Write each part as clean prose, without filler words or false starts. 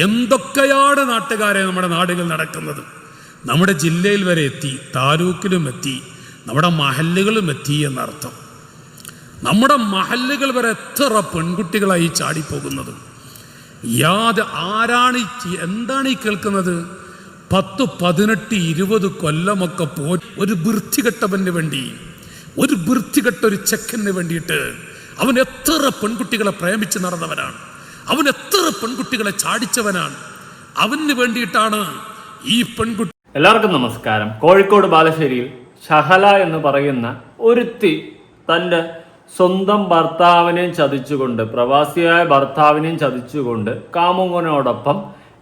എന്തൊക്കെയാണ് നാട്ടുകാരെ നമ്മുടെ നാടുകൾ നടക്കുന്നത്. നമ്മുടെ ജില്ലയിൽ വരെ എത്തി, താലൂക്കിലും എത്തി, നമ്മുടെ മഹല്ലുകളും എത്തി എന്നർത്ഥം. നമ്മുടെ മഹല്ലുകൾ വരെ എത്ര പെൺകുട്ടികളായി ചാടിപ്പോകുന്നത്. ആരാണ് എന്താണ് ഈ കേൾക്കുന്നത്? 10, 18, 20 കൊല്ലമൊക്കെ പോയി ഒരു വൃത്തികെട്ടവന് വേണ്ടി, ഒരു വൃത്തികെട്ട ഒരു ചെക്കന് വേണ്ടിയിട്ട് അവൻ എത്ര പെൺകുട്ടികളെ പ്രേമിച്ച് നടന്നവനാണ്, അവൻ എത്ര പെൺകുട്ടികളെ ചാടിച്ചവനാണ്. അവന് വേണ്ടിയിട്ടാണ് ഈ പെൺകുട്ടി. എല്ലാവർക്കും നമസ്കാരം. കോഴിക്കോട് ബാലുശ്ശേരിയിൽ ഷഹല എന്ന് പറയുന്ന ഒരുത്തി തൻ്റെ സ്വന്തം ഭർത്താവിനെയും ചതിച്ചുകൊണ്ട്, പ്രവാസിയായ ഭർത്താവിനെയും ചതിച്ചുകൊണ്ട് കാമുകനോടൊപ്പം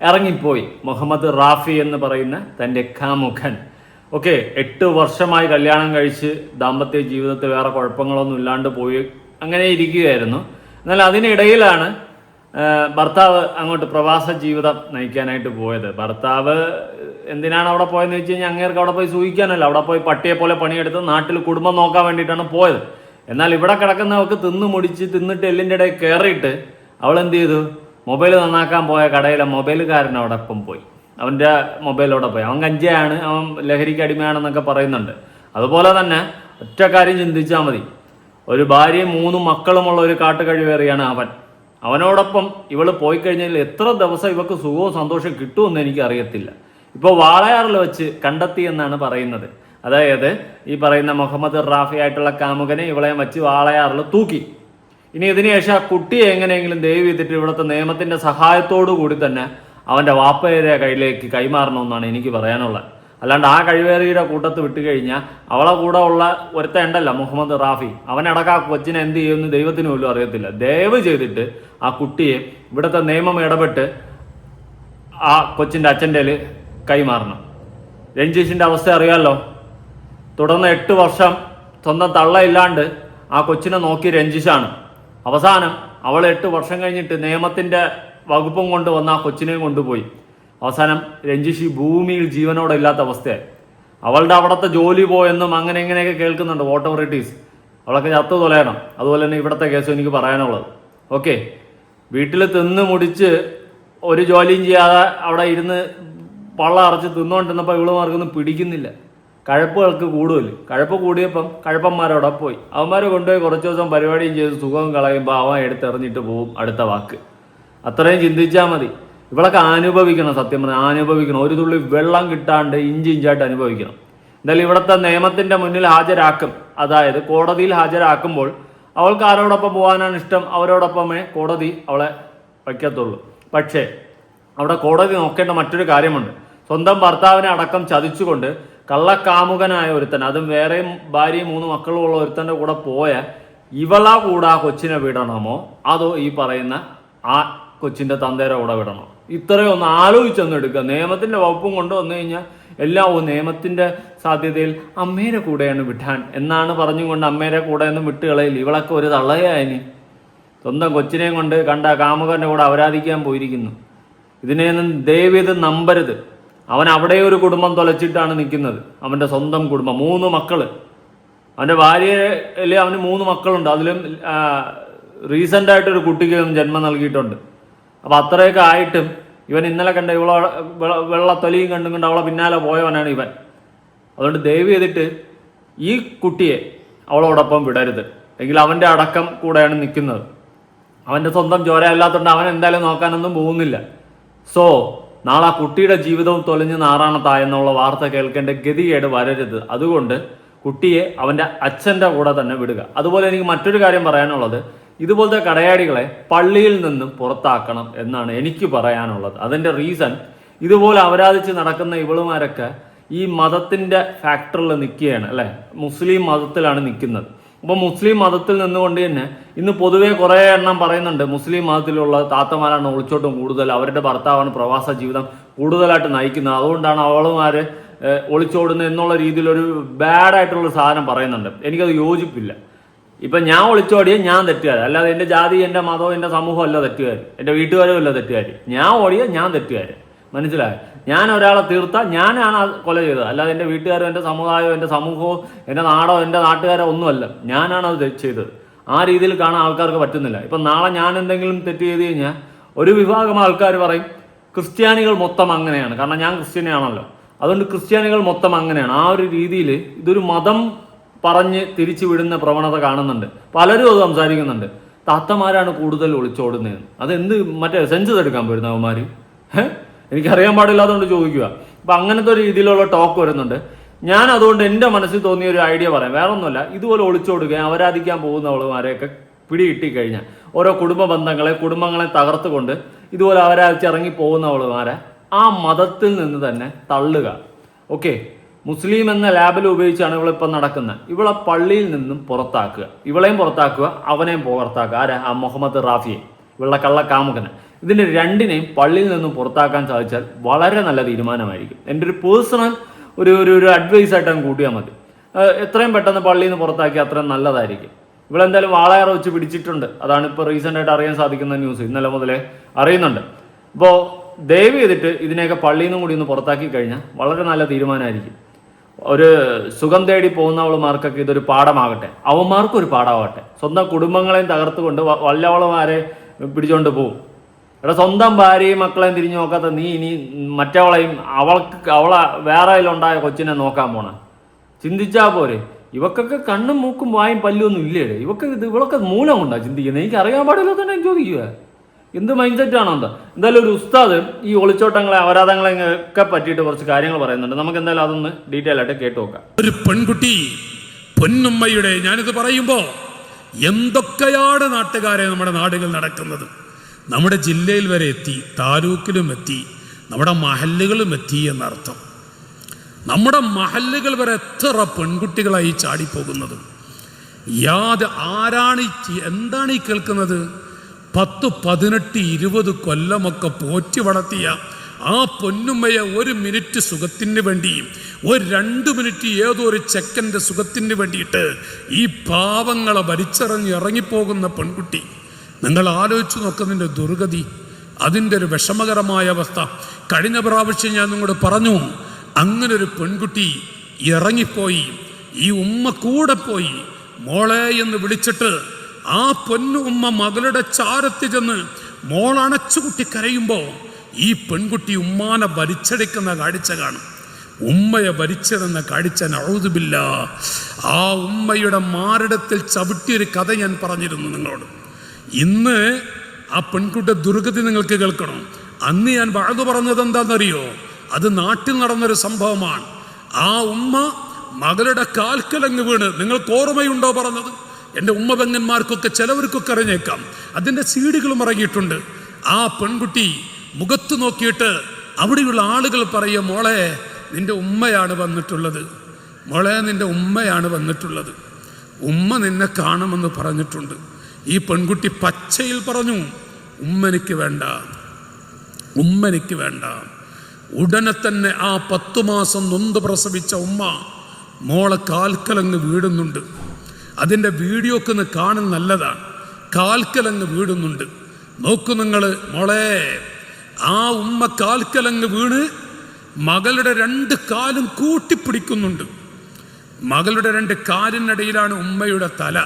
ഇറങ്ങിപ്പോയി. മുഹമ്മദ് റാഫി എന്ന് പറയുന്ന തൻ്റെ കാമുകൻ. 8 വർഷമായി കല്യാണം കഴിച്ച് ദാമ്പത്യ ജീവിതത്തിൽ വേറെ കുഴപ്പങ്ങളൊന്നും ഇല്ലാണ്ട് പോയി അങ്ങനെ ഇരിക്കുകയായിരുന്നു. എന്നാൽ അതിനിടയിലാണ് ഭർത്താവ് അങ്ങോട്ട് പ്രവാസ ജീവിതം നയിക്കാനായിട്ട് പോയത്. ഭർത്താവ് എന്തിനാണ് അവിടെ പോയതെന്ന് വെച്ച് കഴിഞ്ഞാൽ അങ്ങേർക്ക് അവിടെ പോയി സൂഹിക്കാനല്ല, അവിടെ പോയി പട്ടിയെ പോലെ പണിയെടുത്ത് നാട്ടിൽ കുടുംബം നോക്കാൻ വേണ്ടിയിട്ടാണ് പോയത്. എന്നാൽ ഇവിടെ കിടക്കുന്നവർക്ക് തിന്നിട്ട് എല്ലിൻ്റെ ഇടയിൽ കയറിയിട്ട് അവൾ എന്ത് ചെയ്തു? മൊബൈൽ നന്നാക്കാൻ പോയ കടയിലെ മൊബൈലുകാരനോടൊപ്പം പോയി, അവൻ്റെ മൊബൈലോടെ പോയി. അവൻ കഞ്ചയാണ്, അവൻ ലഹരിക്ക് അടിമയാണെന്നൊക്കെ പറയുന്നുണ്ട്. അതുപോലെ തന്നെ ഒറ്റ കാര്യം ചിന്തിച്ചാൽ മതി, ഒരു ഭാര്യയും 3 മക്കളുമുള്ള ഒരു കാട്ടുകഴിവേറിയാണ് അവനോടൊപ്പം ഇവൾ പോയി കഴിഞ്ഞാൽ എത്ര ദിവസം ഇവക്ക് സുഖവും സന്തോഷം കിട്ടുമെന്ന് എനിക്ക് അറിയത്തില്ല. ഇപ്പോൾ വാളയാറിൽ വെച്ച് കണ്ടെത്തി എന്നാണ് പറയുന്നത്. അതായത് ഈ പറയുന്ന മുഹമ്മദ് റാഫി ആയിട്ടുള്ള കാമുകനെ ഇവളെയും വെച്ച് വാളയാറിൽ തൂക്കി. ഇനി ഇതിനുശേഷം ആ കുട്ടിയെ എങ്ങനെയെങ്കിലും ദയവ് ചെയ്തിട്ട് ഇവിടുത്തെ നിയമത്തിന്റെ സഹായത്തോടു കൂടി തന്നെ അവന്റെ വാപ്പയുടെ കയ്യിലേക്ക് കൈമാറണമെന്നാണ് എനിക്ക് പറയാനുള്ളത്. അല്ലാണ്ട് ആ കഴിവേറിയുടെ കൂട്ടത്ത് വിട്ടുകഴിഞ്ഞാൽ അവളെ കൂടെ ഉള്ള ഒരുത്ത ഉണ്ടല്ല മുഹമ്മദ് റാഫി, അവനടക്കം ആ കൊച്ചിനെ എന്ത് ചെയ്യുമെന്ന് ദൈവത്തിന് പോലും അറിയത്തില്ല. ദയവ് ചെയ്തിട്ട് ആ കുട്ടിയെ ഇവിടുത്തെ നിയമം ഇടപെട്ട് ആ കൊച്ചിൻ്റെ അച്ഛൻ്റെ കൈമാറണം. രഞ്ജീഷിൻ്റെ അവസ്ഥ അറിയാമല്ലോ. തുടർന്ന് 8 വർഷം സ്വന്തം തള്ളയില്ലാണ്ട് ആ കൊച്ചിനെ നോക്കി രഞ്ജീഷാണ്. അവസാനം അവൾ 8 വർഷം കഴിഞ്ഞിട്ട് നിയമത്തിൻ്റെ വകുപ്പും കൊണ്ട് വന്ന് ആ കൊച്ചിനെയും കൊണ്ടുപോയി. അവസാനം രഞ്ജീഷ് ഈ ഭൂമിയിൽ ജീവനോടെ ഇല്ലാത്ത അവസ്ഥയായി. അവളുടെ അവിടുത്തെ ജോലി പോയെന്നും അങ്ങനെ ഇങ്ങനെയൊക്കെ കേൾക്കുന്നുണ്ട് ഓട്ടോറിറ്റീസ്. അവളൊക്കെ ചത്തു തൊലയണം. അതുപോലെ തന്നെ ഇവിടുത്തെ കേസും എനിക്ക് പറയാനുള്ളത്. വീട്ടിൽ തിന്ന് മുടിച്ച് ഒരു ജോലിയും ചെയ്യാതെ അവിടെ ഇരുന്ന് പള്ള അറച്ച് തിന്നുകൊണ്ടിരുന്നപ്പോൾ ഇവളുമാർക്കൊന്നും പിടിക്കുന്നില്ല. കഴപ്പുകൾക്ക് കൂടുതൽ. കഴപ്പ് കൂടിയപ്പം കഴപ്പന്മാരവിടെ പോയി. അവന്മാരെ കൊണ്ടുപോയി കുറച്ച് ദിവസം പരിപാടിയും ചെയ്ത് സുഖം കളയുമ്പോൾ അവൻ എടുത്തെറിഞ്ഞിട്ട് പോവും അടുത്ത വാക്ക്. അത്രയും ചിന്തിച്ചാൽ മതി. ഇവളൊക്കെ അനുഭവിക്കണം, സത്യം പറഞ്ഞാൽ അനുഭവിക്കണം. ഒരു തുള്ളി വെള്ളം കിട്ടാണ്ട് ഇഞ്ചിഞ്ചായിട്ട് അനുഭവിക്കണം. എന്തായാലും ഇവിടുത്തെ നിയമത്തിന്റെ മുന്നിൽ ഹാജരാക്കും. അതായത് കോടതിയിൽ ഹാജരാക്കുമ്പോൾ അവൾക്ക് ആരോടൊപ്പം പോകാനാണ് ഇഷ്ടം, അവരോടൊപ്പമേ കോടതി അവളെ വയ്ക്കത്തുള്ളൂ. പക്ഷേ അവിടെ കോടതി നോക്കേണ്ട മറ്റൊരു കാര്യമുണ്ട്. സ്വന്തം ഭർത്താവിനെ അടക്കം ചതിച്ചുകൊണ്ട് കള്ളക്കാമുകനായ ഒരുത്തൻ, അതും വേറെയും ഭാര്യയും 3 മക്കളുമുള്ള ഒരുത്തൻ്റെ കൂടെ പോയ ഇവളാ കൂടെ ആ കൊച്ചിനെ വിടണമോ അതോ ഈ പറയുന്ന ആ കൊച്ചിൻ്റെ തന്തേരെ കൂടെ വിടണോ? ഇത്രയും ഒന്ന് ആലോചിച്ചൊന്ന് എടുക്കുക. നിയമത്തിൻ്റെ വകുപ്പും കൊണ്ട് വന്നു കഴിഞ്ഞാൽ എല്ലാം നിയമത്തിൻ്റെ സാധ്യതയിൽ അമ്മേരെ കൂടെയാണ് വിട്ടാൻ എന്നാണ് പറഞ്ഞുകൊണ്ട് അമ്മേരെ കൂടെ ഒന്നും വിട്ടുകളയിൽ. ഇവളൊക്കെ ഒരു തള്ളയായനി സ്വന്തം കൊച്ചിനെയും കൊണ്ട് കണ്ട കാമുകൻ്റെ കൂടെ അപരാധിക്കാൻ പോയിരിക്കുന്നു. ഇതിനെയൊന്നും ദയവേത് നമ്പരുത്. അവൻ അവിടെ ഒരു കുടുംബം തൊലച്ചിട്ടാണ് നിൽക്കുന്നത്, അവൻ്റെ സ്വന്തം കുടുംബം. 3 മക്കള്. അവൻ്റെ ഭാര്യയിൽ അവന് 3 മക്കളുണ്ട്. അതിലും റീസെൻ്റായിട്ടൊരു കുട്ടിക്ക് ജന്മം നൽകിയിട്ടുണ്ട്. അപ്പോൾ അത്രയൊക്കെ ആയിട്ടും ഇവൻ ഇന്നലെ കണ്ട വെള്ളത്തൊലിയും കണ്ടും കൊണ്ട് അവളെ പിന്നാലെ പോയവനാണ് ഇവൻ. അതുകൊണ്ട് ദയവ് ചെയ്തിട്ട് ഈ കുട്ടിയെ അവളോടൊപ്പം വിടരുത്. എങ്കിൽ അവൻ്റെ അടക്കം കൂടെയാണ് നിൽക്കുന്നത്. അവൻ്റെ സ്വന്തം ചോര അല്ലാത്തതുകൊണ്ട് അവൻ എന്തായാലും നോക്കാനൊന്നും പോകുന്നില്ല. സോ നാളെ ആ കുട്ടിയുടെ ജീവിതവും തൊലഞ്ഞ് നാറാണത്തായെന്നുള്ള വാർത്ത കേൾക്കേണ്ട ഗതികേട് വരരുത്. അതുകൊണ്ട് കുട്ടിയെ അവൻ്റെ അച്ഛൻ്റെ കൂടെ തന്നെ വിടുക. അതുപോലെ എനിക്ക് മറ്റൊരു കാര്യം പറയാനുള്ളത്, ഇതുപോലത്തെ കടയാടികളെ പള്ളിയിൽ നിന്നും പുറത്താക്കണം എന്നാണ് എനിക്ക് പറയാനുള്ളത്. അതിൻ്റെ റീസൺ, ഇതുപോലെ അപരാധിച്ച് നടക്കുന്ന ഇവളുമാരൊക്കെ ഈ മതത്തിൻ്റെ ഫാക്ടറിൽ നിൽക്കുകയാണ്, അല്ലേ? മുസ്ലിം മതത്തിലാണ് നിൽക്കുന്നത്. അപ്പോൾ മുസ്ലിം മതത്തിൽ നിന്നുകൊണ്ട് തന്നെ ഇന്ന് പൊതുവേ കുറേ എണ്ണം പറയുന്നുണ്ട് മുസ്ലിം മതത്തിലുള്ള താത്തമാരാണ് ഒളിച്ചോട്ടം കൂടുതൽ, അവരുടെ ഭർത്താവാണ് പ്രവാസ ജീവിതം കൂടുതലായിട്ട് നയിക്കുന്നത്, അതുകൊണ്ടാണ് അവളുമാർ ഒളിച്ചോടുന്നത് എന്നുള്ള രീതിയിലൊരു ബാഡായിട്ടുള്ള സാധനം പറയുന്നുണ്ട്. എനിക്കത് യോജിപ്പില്ല. ഇപ്പം ഞാൻ ഒളിച്ചോടിയാൽ ഞാൻ തെറ്റുകാരൻ, അല്ലാതെ എൻ്റെ ജാതി, എൻ്റെ മതവും എൻ്റെ സമൂഹവും അല്ല തെറ്റുകാർ, എൻ്റെ വീട്ടുകാരും അല്ല തെറ്റുകാർ. ഞാൻ ഓടിയാൽ ഞാൻ തെറ്റുകാരൻ. മനസ്സിലായോ? ഞാൻ ഒരാളെ തീർത്താൽ ഞാനാണ് കൊല ചെയ്തത്, അല്ലാതെ എൻ്റെ വീട്ടുകാരോ എൻ്റെ സമുദായമോ എൻ്റെ സമൂഹമോ എൻ്റെ നാടോ എൻ്റെ നാട്ടുകാരോ ഒന്നുമല്ല, ഞാനാണ് അത് ചെയ്തത്. ആ രീതിയിൽ കാണാൻ ആൾക്കാർക്ക് പറ്റുന്നില്ല. ഇപ്പം നാളെ ഞാൻ എന്തെങ്കിലും തെറ്റ് ചെയ്ത് കഴിഞ്ഞാൽ ഒരു വിഭാഗം ആൾക്കാർ പറയും ക്രിസ്ത്യാനികൾ മൊത്തം അങ്ങനെയാണ്. കാരണം ഞാൻ ക്രിസ്ത്യാനിയാണല്ലോ, അതുകൊണ്ട് ക്രിസ്ത്യാനികൾ മൊത്തം അങ്ങനെയാണ്. ആ ഒരു രീതിയിൽ ഇതൊരു മതം പറഞ്ഞ് തിരിച്ചു വിടുന്ന പ്രവണത കാണുന്നുണ്ട്. പലരും അത് സംസാരിക്കുന്നുണ്ട്. താത്തമാരാണ് കൂടുതൽ ഒളിച്ചോടുന്നത്. അതെന്ത് മറ്റേ സെൻസസ് എടുക്കാൻ പോരുന്ന അവന്മാർ? എനിക്കറിയാൻ പാടില്ലാത്തതുകൊണ്ട് ചോദിക്കുക. അപ്പം അങ്ങനത്തെ ഒരു രീതിയിലുള്ള ടോക്ക് വരുന്നുണ്ട്. ഞാൻ അതുകൊണ്ട് എൻ്റെ മനസ്സിൽ തോന്നിയ ഒരു ഐഡിയ പറയാം. വേറെ ഒന്നുമല്ല, ഇതുപോലെ ഒളിച്ചോടുകയും അപരാധിക്കാൻ പോകുന്നവളുമാരെയൊക്കെ പിടികിട്ടി കഴിഞ്ഞാൽ ഓരോ കുടുംബങ്ങളെ തകർത്തുകൊണ്ട് ഇതുപോലെ അപരാധിച്ചിറങ്ങി പോകുന്നവളുമാരെ ആ മതത്തിൽ നിന്ന് തന്നെ തള്ളുക. ഓക്കെ, മുസ്ലിം എന്ന ലാബിൽ ഉപയോഗിച്ചാണ് ഇവളിപ്പം നടക്കുന്നത്. ഇവളെ പള്ളിയിൽ നിന്നും പുറത്താക്കുക, ഇവളെയും പുറത്താക്കുക, അവനെയും പുറത്താക്കുക. ആരാ? ആ മുഹമ്മദ് റാഫിയെ, ഇവളുടെ കള്ളക്കാമുകനെ. ഇതിൻ്റെ രണ്ടിനെയും പള്ളിയിൽ നിന്നും പുറത്താക്കാൻ സാധിച്ചാൽ വളരെ നല്ല തീരുമാനമായിരിക്കും. എൻ്റെ ഒരു പേഴ്സണൽ ഒരു അഡ്വൈസ് ആയിട്ട് അങ്ങ് കൂട്ടിയാൽ മതി. എത്രയും പെട്ടെന്ന് പള്ളിയിൽ നിന്ന് പുറത്താക്കി അത്രയും നല്ലതായിരിക്കും. ഇവളെന്തായാലും വാളയാറ് വെച്ച് പിടിച്ചിട്ടുണ്ട്. അതാണ് ഇപ്പോൾ റീസെൻ്റ് ആയിട്ട് അറിയാൻ സാധിക്കുന്ന ന്യൂസ്. ഇന്നലെ മുതലേ അറിയുന്നുണ്ട്. അപ്പോൾ ദയവ് ചെയ്തിട്ട് ഇതിനെയൊക്കെ പള്ളിയിൽ നിന്നും കൂടി ഒന്ന് പുറത്താക്കി കഴിഞ്ഞാൽ വളരെ നല്ല തീരുമാനമായിരിക്കും. ഒരു സുഖം തേടി പോകുന്നവളുമാർക്കൊക്കെ ഇതൊരു പാഠമാകട്ടെ, അവന്മാർക്കും ഒരു പാഠമാകട്ടെ. സ്വന്തം കുടുംബങ്ങളെയും തകർത്തുകൊണ്ട് വല്ലവളുമാരെ പിടിച്ചുകൊണ്ട് പോകും. ഇവിടെ സ്വന്തം ഭാര്യയും മക്കളെയും തിരിഞ്ഞു നോക്കാത്ത നീ ഇനി മറ്റവളെയും അവളെ വേറെ ഉണ്ടായ കൊച്ചിനെ നോക്കാൻ പോണ? ചിന്തിച്ചാ പോരെ? ഇവക്കൊക്കെ കണ്ണും മൂക്കും വായും പല്ലൊന്നും ഇല്ലേ? ഇവളൊക്കെ മൂലം കൊണ്ടാ ചിന്തിക്കുന്നത്. എനിക്ക് അറിയാൻ പാടില്ല തന്നെ ചോദിക്കുക. എന്ത് മൈൻഡ് സെറ്റാണോ എന്താ? എന്തായാലും ഒരു ഉസ്താദ് ഈ ഒളിച്ചോട്ടങ്ങളെ അപരാധങ്ങളെ ഒക്കെ പറ്റിയിട്ട് കുറച്ച് കാര്യങ്ങൾ പറയുന്നുണ്ട്. നമുക്ക് എന്തായാലും അതൊന്ന് ഡീറ്റെയിൽ ആയിട്ട് കേട്ടു നോക്കാം. ഒരു പെൺകുട്ടി പൊന്നുമ്മയുടെ, ഞാനിത് പറയുമ്പോൾ എന്തൊക്കെയാണ് നാട്ടുകാരെ നമ്മുടെ നാടുകൾ നടക്കുന്നത്. നമ്മുടെ ജില്ലയിൽ വരെ എത്തി, താലൂക്കിലും എത്തി, നമ്മുടെ മഹല്ലുകളും എത്തി എന്നർത്ഥം. നമ്മുടെ മഹല്ലുകൾ വരെ എത്ര പെൺകുട്ടികളായി ചാടിപ്പോകുന്നത്. എന്താണ് ഈ കേൾക്കുന്നത്? 10, 18, 20 കൊല്ലമൊക്കെ പോറ്റി വളർത്തിയ ആ പൊന്നുമ്മയെ ഒരു മിനിറ്റ് സുഖത്തിന് വേണ്ടി, ഒരു 2 മിനിറ്റ് ഏതോ ഒരു സെക്കൻഡ് സുഖത്തിന് വേണ്ടിയിട്ട് ഈ പാവങ്ങളെ ഇറങ്ങിപ്പോകുന്ന പെൺകുട്ടി, നിങ്ങൾ ആലോചിച്ച് നോക്കുന്നതിൻ്റെ ദുർഗതി, അതിൻ്റെ ഒരു വിഷമകരമായ അവസ്ഥ. കഴിഞ്ഞ പ്രാവശ്യം ഞാൻ നിങ്ങളോട് പറഞ്ഞു, അങ്ങനെ ഒരു പെൺകുട്ടി ഇറങ്ങിപ്പോയി. ഈ ഉമ്മ കൂടെ പോയി മോളെ എന്ന് വിളിച്ചിട്ട് ആ പൊന്നു ഉമ്മ മകളുടെ ചാരത്ത് ചെന്ന് മോൾ അണച്ചുകുട്ടി കരയുമ്പോൾ ഈ പെൺകുട്ടി ഉമ്മാനെ വലിച്ചെടുക്കുന്ന കാഴ്ച കാണും. ഉമ്മയെ വലിച്ചെടുന്ന കാഴ്ച, നഊദു ബില്ലാഹ്. ആ ഉമ്മയുടെ മാറിടത്തിൽ ചവിട്ടിയൊരു കഥ ഞാൻ പറഞ്ഞിരുന്നു നിങ്ങളോട്. ഇന്ന് ആ പെൺകുട്ടിയുടെ ദുർഗതി നിങ്ങൾക്ക് കേൾക്കണം. അന്ന് ഞാൻ വഅദ് പറഞ്ഞത് എന്താണെന്നറിയോ? അത് നാട്ടിൽ നടന്നൊരു സംഭവമാണ്. ആ ഉമ്മ മകളുടെ കാൽക്കലങ്ങ് വീണ്, നിങ്ങൾക്ക് ഓർമ്മയുണ്ടോ പറഞ്ഞത്? എൻ്റെ ഉമ്മ പെങ്ങന്മാർക്കൊക്കെ ചിലവർക്കൊക്കെ അറിഞ്ഞേക്കാം. അതിൻ്റെ സീഡികളും ഇറങ്ങിയിട്ടുണ്ട്. ആ പെൺകുട്ടി മുഖത്ത് നോക്കിയിട്ട് അവിടെയുള്ള ആളുകൾ പറയും, മോളെ നിൻ്റെ ഉമ്മയാണ് വന്നിട്ടുള്ളത്, മോളെ നിൻ്റെ ഉമ്മയാണ് വന്നിട്ടുള്ളത്, ഉമ്മ നിന്നെ കാണുമെന്ന് പറഞ്ഞിട്ടുണ്ട്. ഈ പെൺകുട്ടി പച്ചയിൽ പറഞ്ഞു, ഉമ്മനിക്ക് വേണ്ട, ഉമ്മനിക്ക് വേണ്ട. ഉടനെ തന്നെ ആ 10 മാസം നൊന്ത് പ്രസവിച്ച ഉമ്മ മോളെ കാൽക്കലങ്ങ് വീടുന്നുണ്ട്. അതിൻ്റെ വീഡിയോക്ക് ഒന്ന് കാണാൻ നല്ലതാണ്. കാൽക്കലങ്ങ് വീടുന്നുണ്ട്. നോക്കൂ നിങ്ങൾ മോളെ. ആ ഉമ്മ കാൽക്കലങ്ങ് വീണ് മകളുടെ 2 കാലും കൂട്ടിപ്പിടിക്കുന്നുണ്ട്. മകളുടെ 2 കാലിനിടയിലാണ് ഉമ്മയുടെ തല.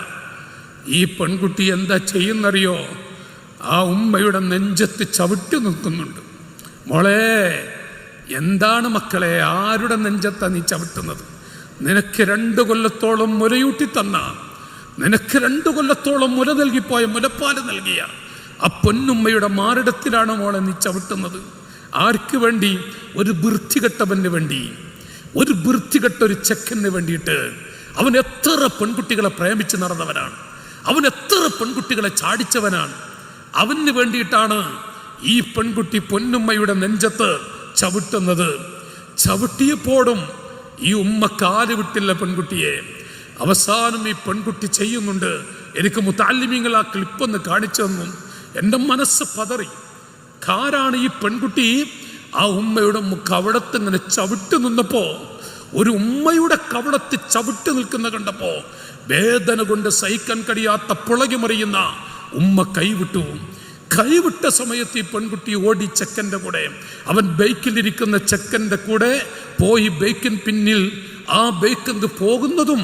ഈ പെൺകുട്ടി എന്താ ചെയ്യുന്നറിയോ? ആ ഉമ്മയുടെ നെഞ്ചത്ത് ചവിട്ടി നിൽക്കുന്നുണ്ട്. മോളെ, എന്താണ് മക്കളെ, ആരുടെ നെഞ്ചത്താ നീ ചവിട്ടുന്നത്? നിനക്ക് 2 കൊല്ലത്തോളം മുലയൂട്ടി തന്ന, നിനക്ക് 2 കൊല്ലത്തോളം മുല നൽകിപ്പോയ, മുലപ്പാല് നൽകിയ ആ പൊന്നുമ്മയുടെ മാറിടത്തിലാണ് മോളെ നീ ചവിട്ടുന്നത്. ആർക്ക് വേണ്ടി? ഒരു വൃത്തികെട്ടവന് വേണ്ടി, ഒരു വൃത്തികെട്ട ഒരു ചെക്കന് വേണ്ടിയിട്ട്. അവൻ എത്ര പെൺകുട്ടികളെ പ്രേമിച്ച് നടന്നവനാണ്, അവൻ എത്ര പെൺകുട്ടികളെ ചാടിച്ചവനാണ്. അവന് വേണ്ടിയിട്ടാണ് ഈ പെൺകുട്ടി പൊന്നുമ്മയുടെ നെഞ്ചത്ത് ചവിട്ടുന്നത്. ചവിട്ടിയപ്പോഴും ഈ ഉമ്മ കാല് വിട്ടില്ല പെൺകുട്ടിയെ. അവസാനം ഈ പെൺകുട്ടി ചെയ്യുന്നുണ്ട്. എനിക്ക് മുതഅല്ലിമീങ്ങൾ ആ ക്ലിപ്പൊന്ന് കാണിച്ചു തന്നു. എൻ്റെ മനസ്സ് പതറി. ആരാണ് ഈ പെൺകുട്ടി? ആ ഉമ്മയുടെ കവടത്ത് ഇങ്ങനെ ചവിട്ടി നിന്നപ്പോ, ഒരു ഉമ്മയുടെ കവടത്ത് ചവിട്ടി നിൽക്കുന്ന കണ്ടപ്പോ വേദന കൊണ്ട് സഹിക്കാൻ കഴിയാത്ത പുളകി മറിയുന്ന ഉമ്മ കൈവിട്ടു. കൈവിട്ട സമയത്ത് ഈ പെൺകുട്ടി ഓടി ചെക്കൻ്റെ കൂടെ, അവൻ ബൈക്കിലിരിക്കുന്ന ചെക്കൻ്റെ കൂടെ പോയി ബൈക്കിൻ പിന്നിൽ ആ ബൈക്കിന് പോകുന്നതും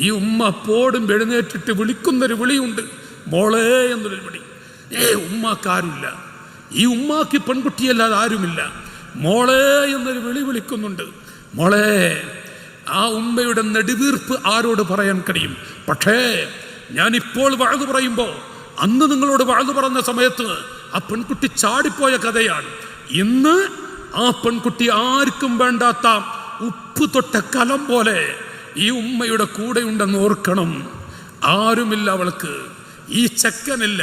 ഈ ഉമ്മ അപ്പോഴും എഴുന്നേറ്റിട്ട് വിളിക്കുന്നൊരു വിളിയുണ്ട്, മോളെ എന്നൊരു വിളി. ഉമ്മക്കാരില്ല. ഈ ഉമ്മാക്ക് പെൺകുട്ടിയല്ലാതെ ആരുമില്ല. മോളെ എന്നൊരു വിളിക്കുന്നുണ്ട്. മോളെ. ആ ഉമ്മയുടെ നെടുവീർപ്പ് ആരോട് പറയാൻ കഴിയും? പക്ഷേ ഞാനിപ്പോൾ വഅദ് പറയുമ്പോൾ അന്ന് നിങ്ങളോട് വഅദ് പറഞ്ഞ സമയത്ത് ആ പെൺകുട്ടി ചാടിപ്പോയ കഥയാണ്. ഇന്ന് ആ പെൺകുട്ടി ആർക്കും വേണ്ടാത്ത ഉപ്പ് തൊട്ട കലം പോലെ ഈ ഉമ്മയുടെ കൂടെ ഉണ്ടെന്ന് ഓർക്കണം. ആരുമില്ല അവൾക്ക്, ഈ ചെക്കനില്ല,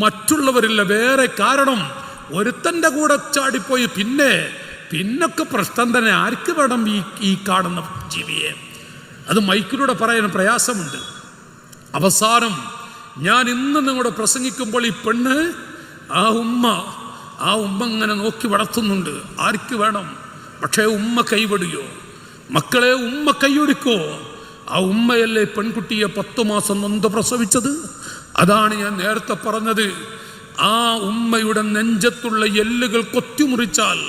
മറ്റുള്ളവരില്ല. വേറെ കാരണം ഒരുത്തൻ്റെ കൂടെ ചാടിപ്പോയി. പിന്നൊക്കെ പ്രശ്നം തന്നെ. ആർക്ക് വേണം ഈ കാണുന്ന ജീവിയെ? അത് മൈക്കിലൂടെ പറയാൻ പ്രയാസമുണ്ട്. അവസാനം ഞാൻ ഇന്ന് നിങ്ങളോട് പ്രസംഗിക്കുമ്പോൾ ഈ പെണ്ണ് ആ ഉമ്മ ഇങ്ങനെ നോക്കി വളർത്തുന്നുണ്ട്. ആർക്ക് വേണം? പക്ഷേ ഉമ്മ കൈവടിയോ? മക്കളെ, ഉമ്മ കൈയൊടുക്കോ? ആ ഉമ്മയല്ലേ പെൺകുട്ടിയെ 10 മാസം നൊന്ത് പ്രസവിച്ചത്? അതാണ് ഞാൻ നേരത്തെ പറഞ്ഞത്. ആ ഉമ്മയുടെ നെഞ്ചത്തുള്ള എല്ലുകൾ കൊത്തിമുറിച്ചാൽ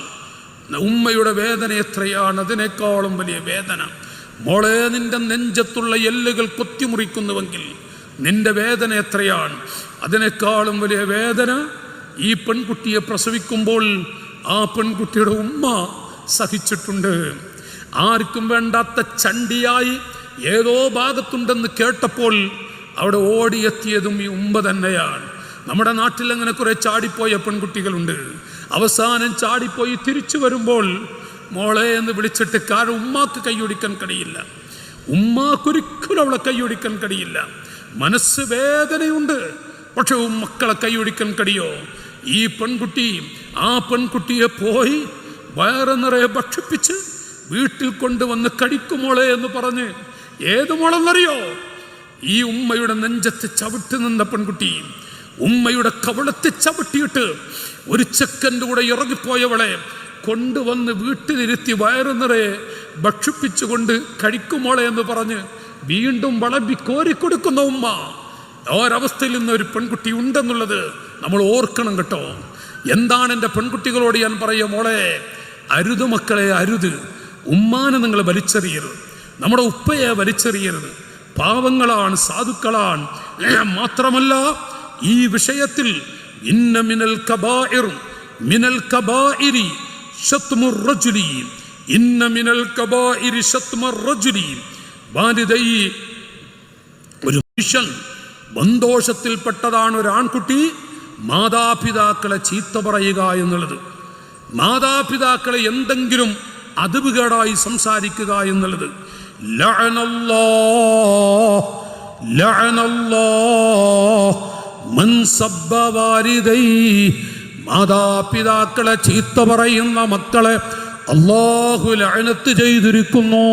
ഉമ്മയുടെ വേദന എത്രയാണ്? അതിനേക്കാളും വലിയ വേദന. മോളെ, നിന്റെ നെഞ്ചത്തുള്ള എല്ലുകൾ കൊത്തിമുറിക്കുന്നുവെങ്കിൽ നിന്റെ വേദന എത്രയാണ്? അതിനേക്കാളും വലിയ വേദന ഈ പെൺകുട്ടിയെ പ്രസവിക്കുമ്പോൾ ആ പെൺകുട്ടിയുടെ ഉമ്മ സഹിച്ചിട്ടുണ്ട്. ആർക്കും വേണ്ടാത്ത ചണ്ടിയായി ഏതോ ഭാഗത്തുണ്ടെന്ന് കേട്ടപ്പോൾ അവിടെ ഓടിയെത്തിയതും ഈ ഉമ്മ തന്നെയാണ്. നമ്മുടെ നാട്ടിൽ അങ്ങനെ കുറെ ചാടിപ്പോയ പെൺകുട്ടികളുണ്ട്. അവസാനം ചാടിപ്പോയി തിരിച്ചു വരുമ്പോൾ മോളെ എന്ന് വിളിച്ചിട്ട്, കാരണം ഉമ്മാക്ക് കൈയൊടിക്കാൻ കഴിയില്ല. ഉമ്മാക്കൊരിക്കലും അവളെ കൈയൊടിക്കാൻ കഴിയില്ല. മനസ്സ് വേദനയുണ്ട്, പക്ഷെ മക്കളെ കൈയൊടിക്കാൻ കഴിയോ? ഈ പെൺകുട്ടി ആ പെൺകുട്ടിയെ പോയി വയറ് നിറയെ ഭക്ഷിപ്പിച്ച് വീട്ടിൽ കൊണ്ടുവന്ന് കടിക്കുമോളെ എന്ന് പറഞ്ഞ്, ഏത് മോളെന്നറിയോ? ഈ ഉമ്മയുടെ നെഞ്ചത്ത് ചവിട്ടി നിന്ന പെൺകുട്ടി, ഉമ്മയുടെ കവളത്തെ ചവിട്ടിയിട്ട് ഒരു ചെക്കൻ്റെ കൂടെ ഇറങ്ങിപ്പോയവളെ കൊണ്ടുവന്ന് വീട്ടിലിരുത്തി വയറ് നിറയെ ഭക്ഷിപ്പിച്ചുകൊണ്ട് കഴിക്കുമോളെ എന്ന് പറഞ്ഞ് വീണ്ടും വളമ്പി കോരിക്കൊടുക്കുന്ന ഉമ്മ. ഒരവസ്ഥയിൽ നിന്ന് ഒരു പെൺകുട്ടി ഉണ്ടെന്നുള്ളത് നമ്മൾ ഓർക്കണം കേട്ടോ. എന്താണ് എൻ്റെ പെൺകുട്ടികളോട് ഞാൻ പറയുക? മോളെ, അരുത് മക്കളെ, അരുത്. ഉമ്മാനെ നിങ്ങൾ വലിച്ചെറിയരുത്, നമ്മുടെ ഉപ്പയെ വലിച്ചെറിയരുത്. പാവങ്ങളാണ്, സാധുക്കളാണ്. മാത്രമല്ല ഈ വിഷയത്തിൽ ഇന്ന മിനൽ കബായിർ മിനൽ കബായിരി ശത്മുർ റജുലി ഇന്ന മിനൽ കബായിരി ശത്മുർ റജുലി വാലിദൈ. ഒരു മനുഷ്യൻ ബന്ധോഷത്തിൽപ്പെട്ടതാണ് ഒരു ആൺകുട്ടി മാതാപിതാക്കളെ ചീത്ത പറയുക എന്നുള്ളത്. മാതാപിതാക്കളെ എന്തെങ്കിലും അതുകേടായി സംസാരിക്കുക എന്നുള്ളത്. മാതാപിതാക്കളെ ചീത്ത പറയുന്ന മക്കളെ അല്ലാഹു ലഅനത്ത് ചെയ്തിരിക്കുന്നു.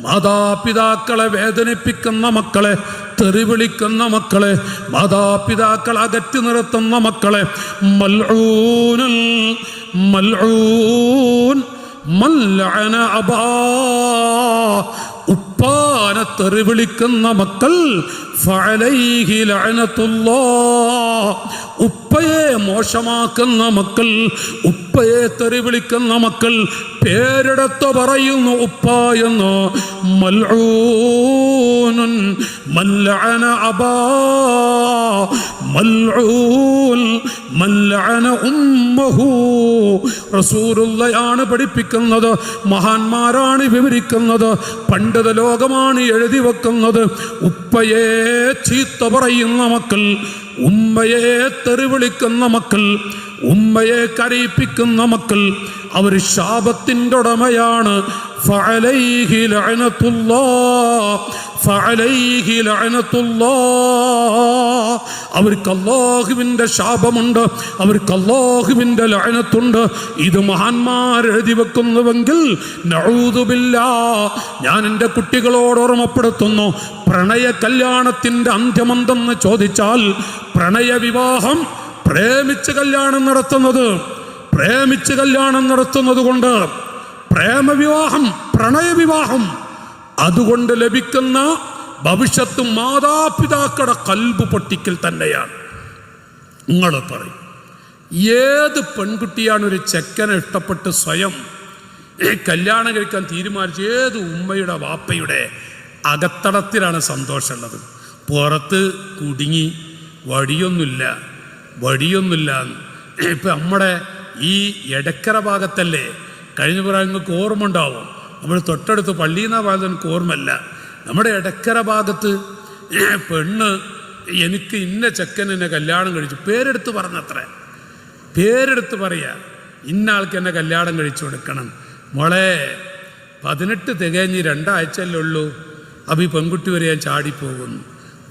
മാതാപിതാക്കളെ വേദനിപ്പിക്കുന്ന മക്കളെ, തെറി വിളിക്കുന്ന മക്കളെ, മാതാപിതാക്കളെ അകറ്റി നിർത്തുന്ന മക്കളെ മൽഊനൻ മൽഊൻ മൻ ലഅന അബാ. ഉപ്പാനെ തെറി വിളിക്കുന്ന മക്കൾ ഫഅലൈഹി ലഅനത്തുല്ലാഹ്. ഉപ്പയെ മോശമാക്കുന്ന മക്കൾ, ഉപ്പയെ തെറി വിളിക്കുന്ന മക്കൾ പേരെടുത്ത് പറയുന്നു ഉപ്പ എന്ന്. മൽഊനുൻ മൻ ലഅന അബാ മൽഊൻ മൻ ലഅന ഉമ്മഹു. റസൂലുള്ളാഹിയാണ് പഠിപ്പിക്കുന്നത്, മഹാന്മാരാണ് വിവരിക്കുന്നത്, പണ്ഡിത ലോകമാണ് എഴുതി വെക്കുന്നത്. ഉപ്പയെ ചീത്ത പറയുന്ന മക്കൾ, ഉമ്മയെ തെറിവിളിക്കുന്ന മക്കൾ, ഉമ്മയെ കരയിപ്പിക്കുന്ന മക്കൾ, അവർ ശാപത്തിൻ്റെ ഉടമയാണ്. ഫഅലൈഹി ലഅനത്തുല്ലാഹ് ഫഅലൈഹി ലഅനത്തുല്ലാഹ്. അവർക്ക് അല്ലാഹുവിൻ്റെ ശാപമുണ്ട്, അവർക്ക് അല്ലാഹുവിൻ്റെ ലഅനത്തുണ്ട്. ഇത് മഹാന്മാർ എഴുതി വെക്കുന്നുവെങ്കിൽ നഊദു ബില്ലാഹ്. ഞാൻ എൻ്റെ കുട്ടികളോട് ഓർമ്മപ്പെടുത്തുന്നു, പ്രണയ കല്യാണത്തിൻ്റെ അന്ത്യമെന്തെന്ന് ചോദിച്ചാൽ, പ്രണയ വിവാഹം പ്രേമിച്ച് കല്യാണം നടത്തുന്നത് കൊണ്ട്, പ്രേമവിവാഹം, പ്രണയവിവാഹം, അതുകൊണ്ട് ലഭിക്കുന്ന ഭവിഷ്യത്ത് മാതാപിതാക്കളുടെ കൽബ് പൊട്ടിക്കൽ തന്നെയാണ്. നിങ്ങൾ പറയും, ഏത് പെൺകുട്ടിയാണ് ഒരു ചെക്കനെ ഇഷ്ടപ്പെട്ട് സ്വയം കല്യാണം കഴിക്കാൻ തീരുമാനിച്ച്? ഏത് ഉമ്മയുടെ വാപ്പയുടെ അകത്തടത്തിലാണ് സന്തോഷമുള്ളത്? പുറത്ത് കുടുങ്ങി വടിയൊന്നുമില്ല. ഇപ്പം നമ്മുടെ ഈ എടക്കര ഭാഗത്തല്ലേ, കഴിഞ്ഞ പ്രായം നിങ്ങൾക്ക് ഓർമ്മ ഉണ്ടാവും, നമ്മൾ തൊട്ടടുത്ത് പള്ളിയിൽ നിന്നാ ഭാഗത്ത് എനിക്ക് ഓർമ്മല്ല, നമ്മുടെ എടക്കര ഭാഗത്ത് പെണ്ണ് എനിക്ക് ഇന്ന ചെക്കൻ എന്നെ കല്യാണം കഴിച്ചു, പേരെടുത്ത് പറഞ്ഞത്രേ, പേരെടുത്ത് പറയാ, ഇന്ന ആൾക്ക് എന്നെ കല്യാണം കഴിച്ചു കൊടുക്കണം. മോളെ 18 തികഞ്ഞ് 2 ആഴ്ചയല്ലേ ഉള്ളൂ, അപ്പം ഈ പെൺകുട്ടി വരെ ഞാൻ ചാടിപ്പോകുന്നു,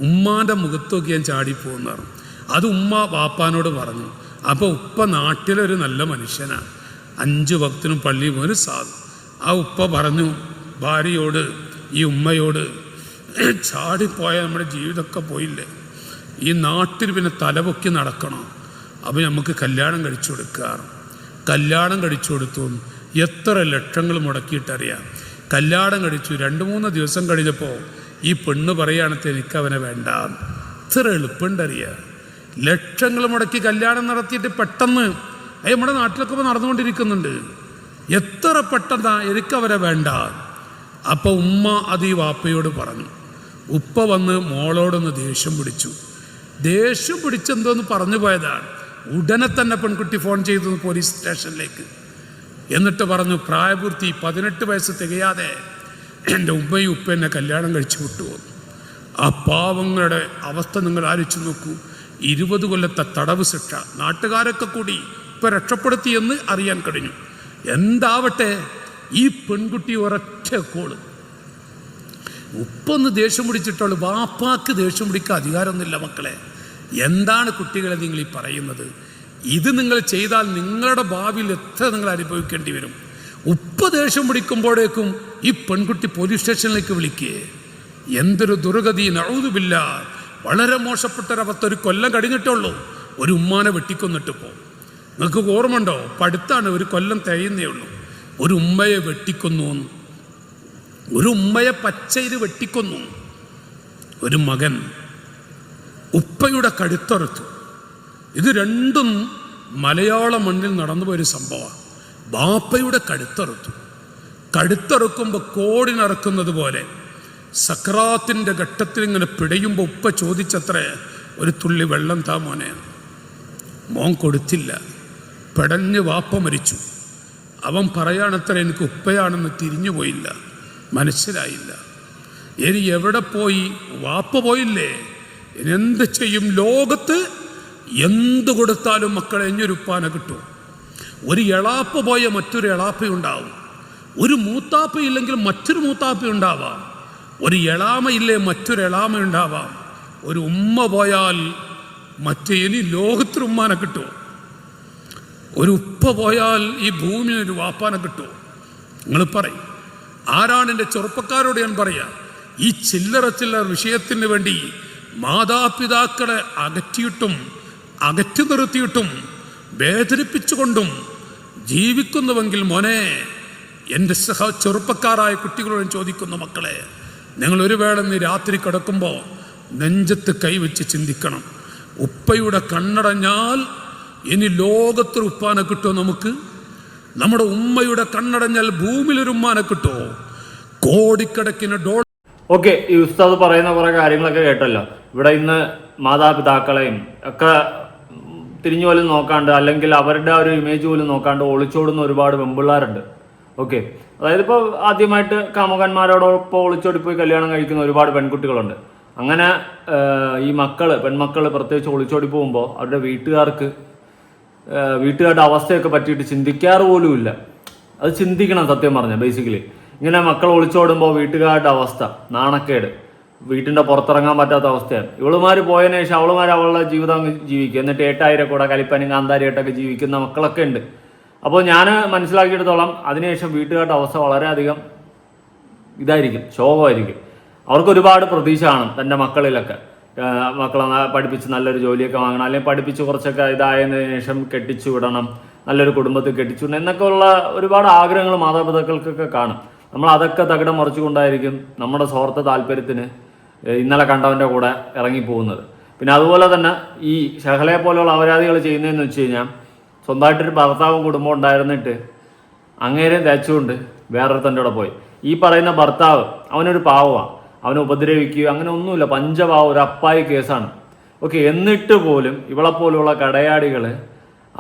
ഉമ്മാൻ്റെ മുഖത്തൊക്കെ ഞാൻ ചാടിപ്പോകുന്നു പറഞ്ഞു. അത് ഉമ്മ വാപ്പാനോട് പറഞ്ഞു. അപ്പോൾ ഉപ്പ നാട്ടിലൊരു നല്ല മനുഷ്യനാണ്, 5 വക്തിനും പള്ളിയിൽ പോയൊരു സാധു. ആ ഉപ്പ പറഞ്ഞു ഭാര്യയോട്, ഈ ഉമ്മയോട്, ചാടിപ്പോയാൽ നമ്മുടെ ജീവിതമൊക്കെ പോയില്ലേ, ഈ നാട്ടിൽ പിന്നെ തലപൊക്കി നടക്കണം, അപ്പം നമുക്ക് കല്യാണം കഴിച്ചു കൊടുക്കാറ്. കല്യാണം കഴിച്ചു കൊടുത്തു. എത്ര ലക്ഷങ്ങൾ മുടക്കിയിട്ടറിയാം. കല്യാണം കഴിച്ചു. 2-3 ദിവസം കഴിഞ്ഞപ്പോൾ ഈ പെണ്ണ് പറയുകയാണെങ്കിൽ എനിക്കവനെ വേണ്ട. ഇത്ര എളുപ്പമുണ്ടറിയാം. ലക്ഷങ്ങൾ മുടക്കി കല്യാണം നടത്തിയിട്ട് പെട്ടെന്ന് നമ്മുടെ നാട്ടിലൊക്കെ ഇപ്പോൾ നടന്നുകൊണ്ടിരിക്കുന്നുണ്ട്. എത്ര പെട്ടെന്നാ എനിക്കവരെ വേണ്ട. അപ്പോൾ ഉമ്മ അത് ഈ വാപ്പയോട് പറഞ്ഞു. ഉപ്പ വന്ന് മോളോടൊന്ന് ദേഷ്യം പിടിച്ചു. ദേഷ്യം പിടിച്ചെന്തോന്ന് പറഞ്ഞു പോയതാണ്. ഉടനെ തന്നെ പെൺകുട്ടി ഫോൺ ചെയ്തു പോലീസ് സ്റ്റേഷനിലേക്ക്. എന്നിട്ട് പറഞ്ഞു പ്രായപൂർത്തി 18 വയസ്സ് തികയാതെ എൻ്റെ ഉമ്മയും ഉപ്പ എന്നെ കല്യാണം കഴിച്ചു വിട്ടുപോകുന്നു. ആ പാവങ്ങളുടെ അവസ്ഥ നിങ്ങൾ ആലോചിച്ച് നോക്കൂ. 20 കൊല്ലത്തെ തടവ് ശിക്ഷ. നാട്ടുകാരൊക്കെ കൂടി ഇപ്പം രക്ഷപ്പെടുത്തിയെന്ന് അറിയാൻ കഴിഞ്ഞു. എന്താവട്ടെ, ഈ പെൺകുട്ടി ഒരൊറ്റ കോള്. ഉപ്പൊന്ന് ദേഷ്യം പിടിച്ചിട്ടുള്ളൂ, വാപ്പാക്ക് ദേഷ്യം പിടിക്കാൻ അധികാരമൊന്നുമില്ല. മക്കളെ, എന്താണ് കുട്ടികളെ നിങ്ങൾ ഈ പറയുന്നത്? ഇത് നിങ്ങൾ ചെയ്താൽ നിങ്ങളുടെ ഭാവിയിൽ എത്ര നിങ്ങൾ അനുഭവിക്കേണ്ടി വരും. ഉപ്പ ദേഷ്യം പിടിക്കുമ്പോഴേക്കും ഈ പെൺകുട്ടി പോലീസ് സ്റ്റേഷനിലേക്ക് വിളിക്കേ. എന്തൊരു ദുർഗതി, നഊദുബില്ല. വളരെ മോശപ്പെട്ടൊരവസ്ഥ. 1 കൊല്ലം കഴിഞ്ഞിട്ടുള്ളൂ ഒരു ഉമ്മാനെ വെട്ടിക്കൊന്നിട്ടിപ്പോൾ. നിങ്ങൾക്ക് ഓർമ്മ ഉണ്ടോ? അടുത്താണ്, 1 കൊല്ലം തികയുന്നേ ഉള്ളൂ. ഒരു ഉമ്മയെ വെട്ടിക്കൊന്നു, ഒരു ഉമ്മയെ പച്ചയിൽ വെട്ടിക്കൊന്നു. ഒരു മകൻ ഉപ്പയുടെ കഴുത്തറുത്തു. ഇത് രണ്ടും മലയാള മണ്ണിൽ നടന്നുപോയൊരു സംഭവമാണ്. ബാപ്പയുടെ കഴുത്തറുത്തു. കഴുത്തറുക്കുമ്പോൾ കോടിനറക്കുന്നത് പോലെ സക്രാത്തിൻ്റെ ഘട്ടത്തിൽ ഇങ്ങനെ പിടയുമ്പോൾ ഉപ്പ ചോദിച്ചത്രേ, ഒരു തുള്ളി വെള്ളം താ മോനെ. മോൻ കൊടുത്തില്ല. പെടഞ്ഞ് വാപ്പ മരിച്ചു. അവൻ പറയാണത്ര, എനിക്ക് ഉപ്പയാണെന്ന് തിരിഞ്ഞു പോയില്ല, മനസ്സിലായില്ല. ഇനി എവിടെ പോയി? വാപ്പ പോയില്ലേ, ഇനി എന്ത് ചെയ്യും? ലോകത്ത് എന്ത് കൊടുത്താലും മക്കളെ ഇഞ്ഞൊരു ഉപ്പാനെ കിട്ടും. ഒരു എളാപ്പ പോയ മറ്റൊരു എളാപ്പയുണ്ടാവും. ഒരു മൂത്താപ്പ ഇല്ലെങ്കിൽ മറ്റൊരു മൂത്താപ്പ ഉണ്ടാവാം. ഒരു എളാമയില്ലേ മറ്റൊരു എളാമ ഉണ്ടാവാം. ഒരു ഉമ്മ പോയാൽ ഇനി ലോകത്തിന് ഉമ്മാനെ കിട്ടുമോ? ഒരു ഉപ്പ പോയാൽ ഈ ഭൂമിയിൽ ഒരു വാപ്പാനെ കിട്ടുമോ? നിങ്ങൾ പറയും. ആരാണ്? എൻ്റെ ചെറുപ്പക്കാരോട് ഞാൻ പറയാം, ഈ ചില്ലറ വിഷയത്തിന് വേണ്ടി മാതാപിതാക്കളെ അകറ്റി നിർത്തിയിട്ടും വേദനിപ്പിച്ചുകൊണ്ടും ജീവിക്കുന്നുവെങ്കിൽ മോനെ, എൻ്റെ ചെറുപ്പക്കാരായ കുട്ടികളോട് ചോദിക്കുന്ന മക്കളെ, നിങ്ങൾ ഒരു വേള നീ രാത്രി കിടക്കുമ്പോൾ നെഞ്ചത്ത് കൈവച്ച് ചിന്തിക്കണം. ഉപ്പയുടെ കണ്ണടഞ്ഞാൽ ഇനി ലോകത്തൊരു ഉപ്പാനെ കിട്ടുമോ നമുക്ക്? നമ്മുടെ ഉമ്മയുടെ കണ്ണടഞ്ഞാൽ ഭൂമിയിലൊരു ഉമ്മാനെ കിട്ടുമോ? കോടിക്കണക്കിന് ഡോളർ. ഓക്കെ, ഈ ഉസ്താദ് പറയുന്ന കുറെ കാര്യങ്ങളൊക്കെ കേട്ടല്ലോ. ഇവിടെ ഇന്ന് മാതാപിതാക്കളെയും ഒക്കെ തിരിഞ്ഞു പോലും നോക്കാണ്ട്, അല്ലെങ്കിൽ അവരുടെ ഒരു ഇമേജ് പോലും നോക്കാണ്ട് ഒളിച്ചോടുന്ന ഒരുപാട് പെമ്പിള്ളാരുണ്ട്. ഓക്കെ, അതായത് ഇപ്പോൾ ആദ്യമായിട്ട് കാമുകന്മാരോടൊപ്പം ഒളിച്ചോടിപ്പോയി കല്യാണം കഴിക്കുന്ന ഒരുപാട് പെൺകുട്ടികളുണ്ട്. അങ്ങനെ ഈ പെൺമക്കൾ പ്രത്യേകിച്ച് ഒളിച്ചോടി പോകുമ്പോൾ അവരുടെ വീട്ടുകാരുടെ അവസ്ഥയൊക്കെ പറ്റിയിട്ട് ചിന്തിക്കാറ് പോലും ഇല്ല. അത് ചിന്തിക്കണം സത്യം പറഞ്ഞാൽ. ബേസിക്കലി ഇങ്ങനെ മക്കൾ ഒളിച്ചോടുമ്പോൾ വീട്ടുകാരുടെ അവസ്ഥ, നാണക്കേട്, വീട്ടിൻ്റെ പുറത്തിറങ്ങാൻ പറ്റാത്ത അവസ്ഥയാണ്. ഇവളുമാർ പോയതിനു ശേഷം അവളുടെ ജീവിതം ജീവിക്കുക, എന്നിട്ട് 8000 കൂടെ കലിപ്പനും കാന്താരിയായിട്ടൊക്കെ ജീവിക്കുന്ന മക്കളൊക്കെ ഉണ്ട്. അപ്പോൾ ഞാൻ മനസ്സിലാക്കിയെടുത്തോളം അതിനുശേഷം വീട്ടുകാരുടെ അവസ്ഥ വളരെയധികം ഇതായിരിക്കും, ശോകമായിരിക്കും. അവർക്ക് ഒരുപാട് പ്രതീക്ഷ കാണും തൻ്റെ മക്കളിലൊക്കെ. മക്കളെ പഠിപ്പിച്ച് നല്ലൊരു ജോലിയൊക്കെ വാങ്ങണം, അല്ലെങ്കിൽ പഠിപ്പിച്ച് കുറച്ചൊക്കെ ഇതായതിനു ശേഷം കെട്ടിച്ചു വിടണം, നല്ലൊരു കുടുംബത്തിൽ കെട്ടിച്ചു വിടണം എന്നൊക്കെ ഉള്ള ഒരുപാട് ആഗ്രഹങ്ങൾ മാതാപിതാക്കൾക്കൊക്കെ കാണും. നമ്മൾ അതൊക്കെ തകിടം മറിച്ചുകൊണ്ടായിരിക്കും നമ്മുടെ സ്വാർത്ഥ താല്പര്യത്തിന് ഇന്നലെ കണ്ടവൻ്റെ കൂടെ ഇറങ്ങിപ്പോകുന്നത്. പിന്നെ അതുപോലെ തന്നെ ഈ ഷഹലയെ പോലെയുള്ള അപരാധികൾ ചെയ്യുന്നതെന്ന് വെച്ച് കഴിഞ്ഞാൽ, സ്വന്തമായിട്ടൊരു ഭർത്താവും കുടുംബം ഉണ്ടായിരുന്നിട്ട് അങ്ങേരെ തേച്ചുകൊണ്ട് വേറൊരുത്തൻ്റെ കൂടെ പോയി. ഈ പറയുന്ന ഭർത്താവ് അവനൊരു പാവമാണ്, അവനെ ഉപദ്രവിക്കുകയോ അങ്ങനെ ഒന്നുമില്ല, പഞ്ചപാവം, ഒരു അപ്പായി കേസാണ്. ഓക്കെ, എന്നിട്ട് പോലും ഇവളെപ്പോലുള്ള കടയാടികൾ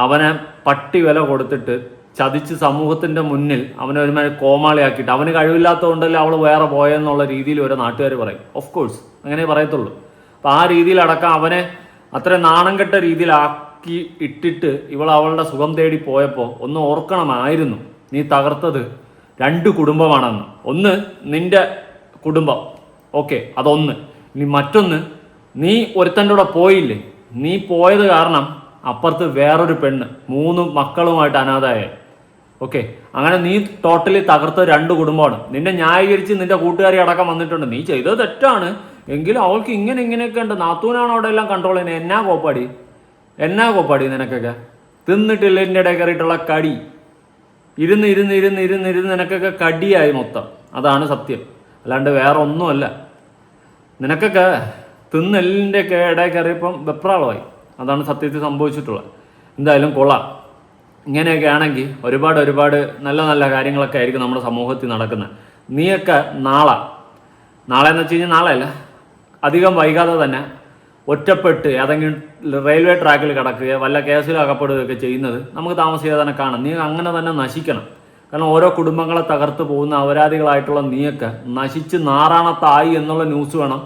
അവനെ പട്ടി വില കൊടുത്തിട്ട് ചതിച്ച് സമൂഹത്തിൻ്റെ മുന്നിൽ അവനെ ഒരുമാതിരി കോമാളിയാക്കിയിട്ട് അവന് കഴിവില്ലാത്തതുകൊണ്ടല്ലേ അവൾ വേറെ പോയെന്നുള്ള രീതിയിൽ ഒരു നാട്ടുകാർ പറയും. ഓഫ് കോഴ്സ് അങ്ങനെ പറയത്തുള്ളൂ. അപ്പോൾ ആ രീതിയിലടക്കം അവനെ അത്ര നാണം കെട്ട രീതിയിലാക്കി ഇട്ടിട്ട് ഇവൾ അവളുടെ സുഖം തേടി പോയപ്പോൾ ഒന്ന് ഓർക്കണമായിരുന്നു, നീ തകർത്തത് 2 കുടുംബമാണെന്ന്. ഒന്ന് നിന്റെ കുടുംബം, ഓക്കെ, അതൊന്ന്. ഇനി മറ്റൊന്ന്, നീ ഒരുത്തൻ്റെ കൂടെ പോയില്ലേ, നീ പോയത് കാരണം അപ്പുറത്ത് വേറൊരു പെണ്ണ് 3 മക്കളുമായിട്ട് അനാഥയായ. ഓക്കെ, അങ്ങനെ നീ ടോട്ടലി തകർത്ത 2 കുടുംബമാണ്. നിന്നെ ന്യായീകരിച്ച് നിന്റെ കൂട്ടുകാരി അടക്കം വന്നിട്ടുണ്ട്, നീ ചെയ്തത് തെറ്റാണ് എങ്കിലും അവൾക്ക് ഇങ്ങനെയൊക്കെ ഉണ്ട്, നാത്തൂനാണ് അവിടെ എല്ലാം കൺട്രോൾ ചെയ്യുന്നത്. എന്നാ കോപ്പാടി നിനക്കൊക്കെ തിന്നിട്ടില്ല എൻ്റെ ഇടയിൽ കയറിയിട്ടുള്ള കടി, ഇരുന്ന് നിനക്കൊക്കെ കടിയായി മൊത്തം. അതാണ് സത്യം, അല്ലാണ്ട് വേറെ ഒന്നുമല്ല. നിനക്കൊക്കെ തിന്നെല്ലിൻ്റെ ഇടയിൽ കയറിയപ്പം വെപ്രാളമായി. അതാണ് സത്യത്തിൽ സംഭവിച്ചിട്ടുള്ളത്. എന്തായാലും കൊള്ളാം. ഇങ്ങനെയൊക്കെ ആണെങ്കിൽ ഒരുപാട് നല്ല നല്ല കാര്യങ്ങളൊക്കെ ആയിരിക്കും നമ്മുടെ സമൂഹത്തിൽ നടക്കുന്നത്. നീയൊക്കെ നാളെ എന്ന് വെച്ച് കഴിഞ്ഞാൽ നാളെ അല്ല, അധികം വൈകാതെ തന്നെ ഒറ്റപ്പെട്ട് ഏതെങ്കിലും റെയിൽവേ ട്രാക്കിൽ കിടക്കുക, വല്ല കേസിൽ അകപ്പെടുകയൊക്കെ ചെയ്യുന്നത് നമുക്ക് താമസിയാതെ തന്നെ കാണാം. നീ അങ്ങനെ തന്നെ നശിക്കണം. കാരണം ഓരോ കുടുംബങ്ങളെ തകർത്ത് പോകുന്ന അപരാധികളായിട്ടുള്ള നീയൊക്കെ നശിച്ച് നാറാണത്തായി എന്നുള്ള ന്യൂസ് വേണം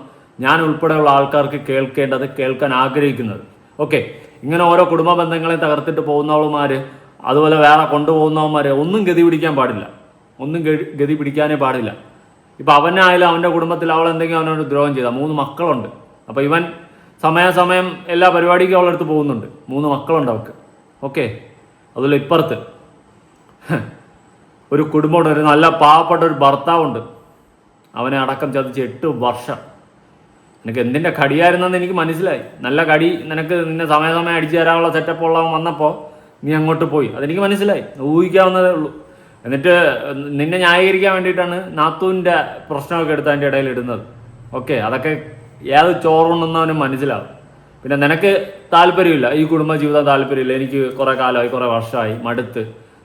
ഞാൻ ഉൾപ്പെടെയുള്ള ആൾക്കാർക്ക് കേൾക്കാൻ ആഗ്രഹിക്കുന്നത്. ഓക്കെ, ഇങ്ങനെ ഓരോ കുടുംബ ബന്ധങ്ങളെ തകർത്തിട്ട് പോകുന്നവന്മാർ, അതുപോലെ വേറെ കൊണ്ടുപോകുന്നവന്മാർ ഒന്നും ഗതി പിടിക്കാനേ പാടില്ല. ഇപ്പം അവനായാലും അവൻ്റെ കുടുംബത്തിൽ അവൾ എന്തെങ്കിലും അവനോട് ദ്രോഹം ചെയ്താൽ 3 മക്കളുണ്ട്. അപ്പോൾ ഇവൻ സമയാസമയം എല്ലാ പരിപാടിക്കും അവളെടുത്ത് പോകുന്നുണ്ട്. 3 മക്കളുണ്ട് അവൾക്ക്. ഓക്കെ, അതുപോലെ ഇപ്പുറത്ത് ഒരു കുടുംബമുണ്ട്, ഒരു നല്ല പാവപ്പെട്ട ഒരു ഭർത്താവുണ്ട്. അവനെ അടക്കം ചതിച്ച് 8 വർഷം. നിനക്ക് എന്തിൻ്റെ കടിയായിരുന്നെന്ന് എനിക്ക് മനസ്സിലായി. നല്ല കടി നിന്നെ സമയാസമയം അടിച്ചു തരാനുള്ള സെറ്റപ്പ് ഉള്ളവൻ വന്നപ്പോൾ നീ അങ്ങോട്ട് പോയി, അതെനിക്ക് മനസ്സിലായി, ഊഹിക്കാവുന്നതേ ഉള്ളൂ. എന്നിട്ട് നിന്നെ ന്യായീകരിക്കാൻ വേണ്ടിയിട്ടാണ് നാത്തൂൻ്റെ പ്രശ്നമൊക്കെ എടുത്ത് അതിൻ്റെ ഇടയിൽ ഇടുന്നത്. ഓക്കെ, അതൊക്കെ ഏത് ചോറുണ്ടെന്നവനും മനസ്സിലാവും. പിന്നെ നിനക്ക് താല്പര്യമില്ല, ഈ കുടുംബജീവിതം താല്പര്യമില്ല, എനിക്ക് കുറേ കാലമായി, കുറേ വർഷമായി, മടുത്ത്,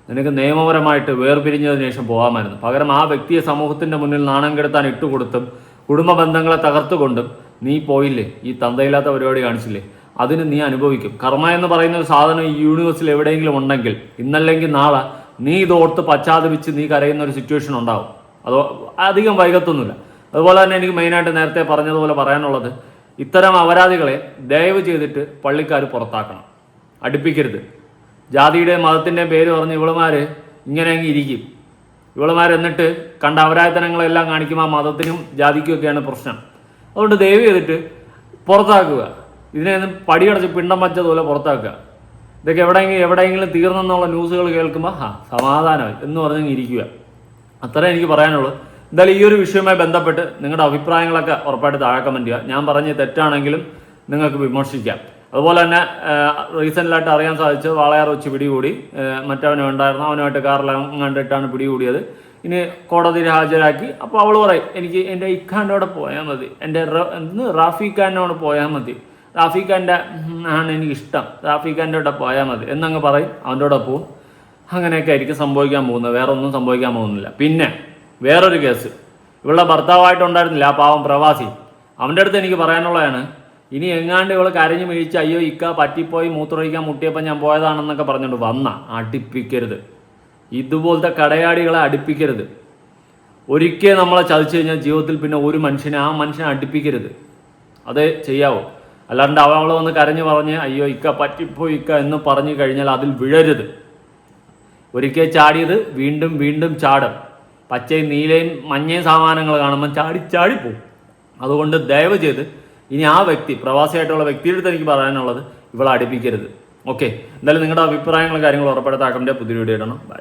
നിനക്ക് നിയമപരമായിട്ട് വേർപിരിഞ്ഞതിന് ശേഷം പോകാമായിരുന്നു. പകരം ആ വ്യക്തിയെ സമൂഹത്തിൻ്റെ മുന്നിൽ നാണം കെടുത്താൻ ഇട്ടുകൊടുത്തും കുടുംബ ബന്ധങ്ങളെ തകർത്തുകൊണ്ടും നീ പോയില്ലേ, ഈ തന്തയില്ലാത്ത പരിപാടി കാണിച്ചില്ലേ, അതിന് നീ അനുഭവിക്കും. കർമ്മ എന്ന് പറയുന്ന ഒരു സാധനം ഈ യൂണിവേഴ്സിൽ എവിടെയെങ്കിലും ഉണ്ടെങ്കിൽ ഇന്നല്ലെങ്കിൽ നാളെ നീ ഇതോർത്ത് പശ്ചാത്തപിച്ച് നീ കരയുന്ന ഒരു സിറ്റുവേഷൻ ഉണ്ടാവും. അതോ അധികം വൈകത്തൊന്നുമില്ല. അതുപോലെ തന്നെ എനിക്ക് മെയിനായിട്ട് നേരത്തെ പറഞ്ഞതുപോലെ പറയാനുള്ളത്, ഇത്തരം അപരാധികളെ ദയവ് ചെയ്തിട്ട് പള്ളിക്കാർ പുറത്താക്കണം, അടുപ്പിക്കരുത്. ജാതിയുടെയും മതത്തിൻ്റെയും പേര് പറഞ്ഞ് ഇവളുമാർ ഇങ്ങനെ അങ്ങ് ഇരിക്കും. ഇവളുമാർ എന്നിട്ട് കണ്ട അപരാധനങ്ങളെല്ലാം കാണിക്കുമ്പോൾ ആ മതത്തിനും ജാതിക്കുമൊക്കെയാണ് പ്രശ്നം. അതുകൊണ്ട് ദയവ് ചെയ്തിട്ട് പുറത്താക്കുക. ഇതിനെയൊന്നും പടിയടച്ച് പിണ്ടം വച്ചതുപോലെ പുറത്താക്കുക. ഇതൊക്കെ എവിടെയെങ്കിലും തീർന്നെന്നുള്ള ന്യൂസുകൾ കേൾക്കുമ്പോൾ സമാധാനമായി എന്ന് പറഞ്ഞ് ഇരിക്കുക. അത്രേ എനിക്ക് പറയാനുള്ളൂ. എന്തായാലും ഈ ഒരു വിഷയവുമായി ബന്ധപ്പെട്ട് നിങ്ങളുടെ അഭിപ്രായങ്ങളൊക്കെ ഉറപ്പായിട്ട് താഴെ കമൻറ്റ് ചെയ്യുക. ഞാൻ പറഞ്ഞ് തെറ്റാണെങ്കിലും നിങ്ങൾക്ക് വിമർശിക്കാം. അതുപോലെ തന്നെ റീസെൻ്റിലായിട്ട് അറിയാൻ സാധിച്ചത് വാളയാർ വെച്ച് പിടികൂടി, മറ്റവനും ഉണ്ടായിരുന്നു, അവനുമായിട്ട് കാറിലും കണ്ടിട്ടാണ് പിടികൂടിയത്. ഇനി കോടതിയിൽ ഹാജരാക്കി. അപ്പോൾ അവൾ പറയും, എനിക്ക് എൻ്റെ ഇഖാൻ്റെ അവിടെ പോയാൽ മതി, എൻ്റെ റാഫിഖാനോട് പോയാൽ മതി, റാഫിഖാൻ്റെ ആണ് എനിക്കിഷ്ടം, റാഫിഖാൻ്റെ അവിടെ പോയാൽ മതി എന്നങ്ങ് പറയും. അവൻ്റെ കൂടെ പോവും. അങ്ങനെയൊക്കെ ആയിരിക്കും സംഭവിക്കാൻ പോകുന്നത്, വേറെ ഒന്നും സംഭവിക്കാൻ പോകുന്നില്ല. പിന്നെ വേറൊരു കേസ്, ഇവളുടെ ഭർത്താവായിട്ടുണ്ടായിരുന്നില്ല, ആ പാവം പ്രവാസി, അവൻ്റെ അടുത്ത് എനിക്ക് പറയാനുള്ളതാണ്, ഇനി എങ്ങാണ്ട് ഇവൾ കരഞ്ഞു വീഴിച്ച് അയ്യോ ഇക്ക പറ്റിപ്പോയി മൂത്രമൊഴിക്കാൻ മുട്ടിയപ്പോൾ ഞാൻ പോയതാണെന്നൊക്കെ പറഞ്ഞുകൊണ്ട് അടുപ്പിക്കരുത്. ഇതുപോലത്തെ കടയാടികളെ അടുപ്പിക്കരുത്. ഒരിക്കൽ നമ്മളെ ചതിച്ചു കഴിഞ്ഞാൽ ജീവിതത്തിൽ പിന്നെ ഒരു മനുഷ്യനെ അടുപ്പിക്കരുത്. അതേ ചെയ്യാവൂ. അല്ലാണ്ട് അവൾ വന്ന് കരഞ്ഞു പറഞ്ഞ് അയ്യോ ഇക്ക പറ്റിപ്പോയി ഇക്ക എന്ന് പറഞ്ഞു കഴിഞ്ഞാൽ അതിൽ വീഴരുത്. ഒരിക്കൽ ചാടിയത് വീണ്ടും വീണ്ടും ചാടും. പച്ചയും നീലയും മഞ്ഞയും സാമാനങ്ങൾ കാണുമ്പോൾ ചാടിപ്പോവും. അതുകൊണ്ട് ദയവ് ചെയ്ത് ഇനി ആ വ്യക്തി, പ്രവാസിയായിട്ടുള്ള വ്യക്തിയുടെ അടുത്ത് എനിക്ക് പറയാനുള്ളത്, ഇവളെ അടുപ്പിക്കരുത്. ഓക്കെ, എന്തായാലും നിങ്ങളുടെ അഭിപ്രായങ്ങളും കാര്യങ്ങളും ഉറപ്പെടുത്താക്കണ്ടേ. പുതിയ വീഡിയോ ഇടണം. ബൈ.